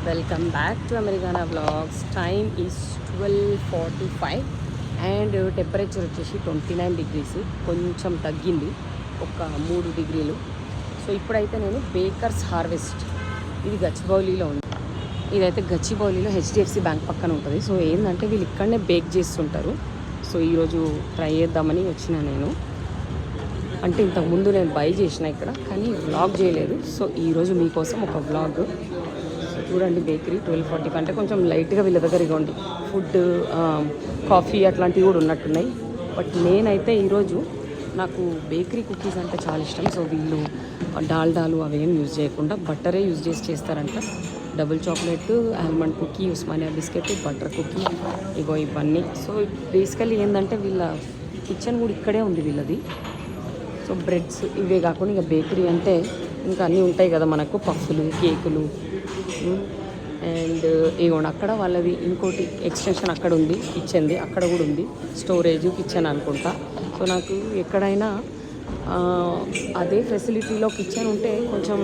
Welcome back to Americana vlogs. Time is 12:45 and temperature వచ్చేసి 29 degrees. కొంచెం తగ్గింది, ఒక 3 degrees. సో ఇప్పుడైతే నేను బేకర్స్ హార్వెస్ట్, ఇది గచ్చిబౌలిలో ఉంది. ఇదైతే గచ్చిబౌలిలో హెచ్డిఎఫ్సి బ్యాంక్ పక్కన ఉంటుంది. సో ఏంటంటే వీళ్ళు ఇక్కడనే బేక్ చేస్తుంటారు. సో ఈరోజు ట్రై చేద్దామని వచ్చిన నేను. అంటే ఇంతకుముందు నేను బై చేసిన ఇక్కడ, కానీ వ్లాగ్ చేయలేదు. సో ఈరోజు మీకోసం ఒక వ్లాగ్. చూడండి, బేకరీ 12:40 అంటే కొంచెం లైట్గా వీళ్ళ దగ్గర ఇవ్వండి ఫుడ్, కాఫీ అట్లాంటివి కూడా ఉన్నట్టున్నాయి. బట్ నేనైతే ఈరోజు నాకు బేకరీ కుకీస్ అంటే చాలా ఇష్టం. సో వీళ్ళు డాల్డాలు అవేం యూజ్ చేయకుండా బట్టరే యూజ్ చేస్తారంట. Double chocolate, almond cookie, Osmania biscuit, butter cookie, ఇగో ఇవన్నీ. సో బేసికలీ ఏంటంటే వీళ్ళ కిచెన్ కూడా ఇక్కడే ఉంది వీళ్ళది. సో బ్రెడ్స్ ఇవే కాకుండా ఇక బేకరీ అంటే ఇంకా అన్నీ ఉంటాయి కదా మనకు, పఫ్ఫులు, కేకులు. అండ్ ఇగోండి అక్కడ వాళ్ళది ఇంకోటి ఎక్స్టెన్షన్ అక్కడ ఉంది, కిచెన్ది అక్కడ కూడా ఉంది, స్టోరేజ్ కిచెన్ అనుకుంటా. సో నాకు ఎక్కడైనా అదే ఫెసిలిటీలో కిచెన్ ఉంటే కొంచెం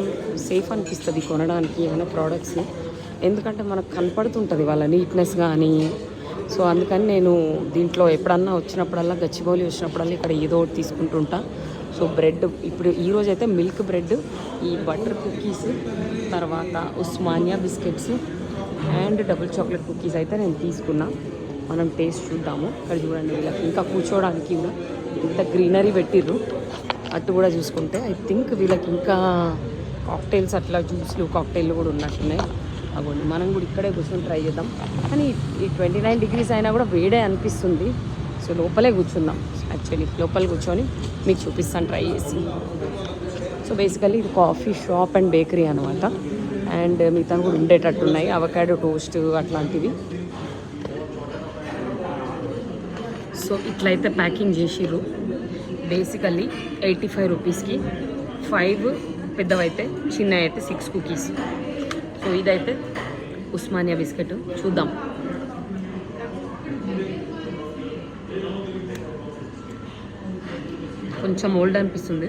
సేఫ్ అనిపిస్తుంది కొనడానికి ఏమైనా ప్రోడక్ట్స్, ఎందుకంటే మనకు కనపడుతుంటుంది వాళ్ళ నీట్నెస్ కానీ. సో అందుకని నేను దీంట్లో ఎప్పుడన్నా వచ్చినప్పుడల్లా, గచ్చిబౌలి వచ్చినప్పుడల్లా ఇక్కడ ఏదో ఒకటి తీసుకుంటుంటా. సో బ్రెడ్ ఇప్పుడు ఈరోజు అయితే మిల్క్ బ్రెడ్, ఈ బటర్ కుకీస్, తర్వాత Osmania biscuits and double chocolate cookies అయితే నేను తీసుకున్నా. మనం టేస్ట్ చూద్దాము. ఇక్కడ చూడండి, వీళ్ళకి ఇంకా కూర్చోవడానికి కూడా ఇంత గ్రీనరీ పెట్టిర్రు. అటు కూడా చూసుకుంటే ఐ థింక్ వీళ్ళకి ఇంకా కాక్టైల్స్, అట్లా జ్యూస్లు, కాక్టైల్లు కూడా ఉన్నట్టున్నాయి. అవ్వండి, మనం కూడా ఇక్కడే కూర్చొని ట్రై చేద్దాం. కానీ ఈ 29 degrees అయినా కూడా వేడే అనిపిస్తుంది. సో లోపలే కూర్చుందాం. యాక్చువల్లీ లోపల కూర్చొని మీకు చూపిస్తాను ట్రై చేసి. సో బేసికలీ ఇది కాఫీ షాప్ అండ్ బేకరీ అనమాట. అండ్ మిగతా కూడా ఉండేటట్టున్నాయి, అవకాడో టోస్ట్ అట్లాంటివి. సో ఇట్లయితే ప్యాకింగ్ చేసిర్రు. బేసికల్లీ 85 రూపీస్కి 5 పెద్దవైతే, చిన్న అయితే 6 కుకీస్. సో ఇదైతే ఉస్మానియా బిస్కెట్. చూద్దాం. కొంచెం ఓల్డ్ అనిపిస్తుంది.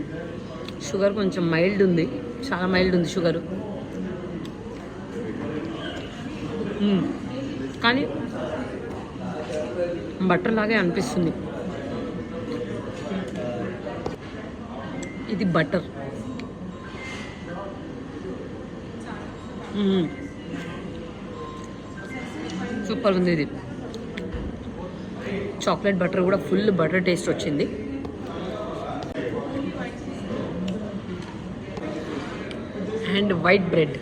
షుగర్ కొంచెం మైల్డ్ ఉంది, చాలా మైల్డ్ ఉంది షుగరు. కానీ బటర్ లాగే అనిపిస్తుంది. ఇది బటర్. సూపర్ ఉంది ఇది. చాక్లెట్ బటర్ కూడా ఫుల్ బటర్ టేస్ట్ వచ్చింది. And white bread.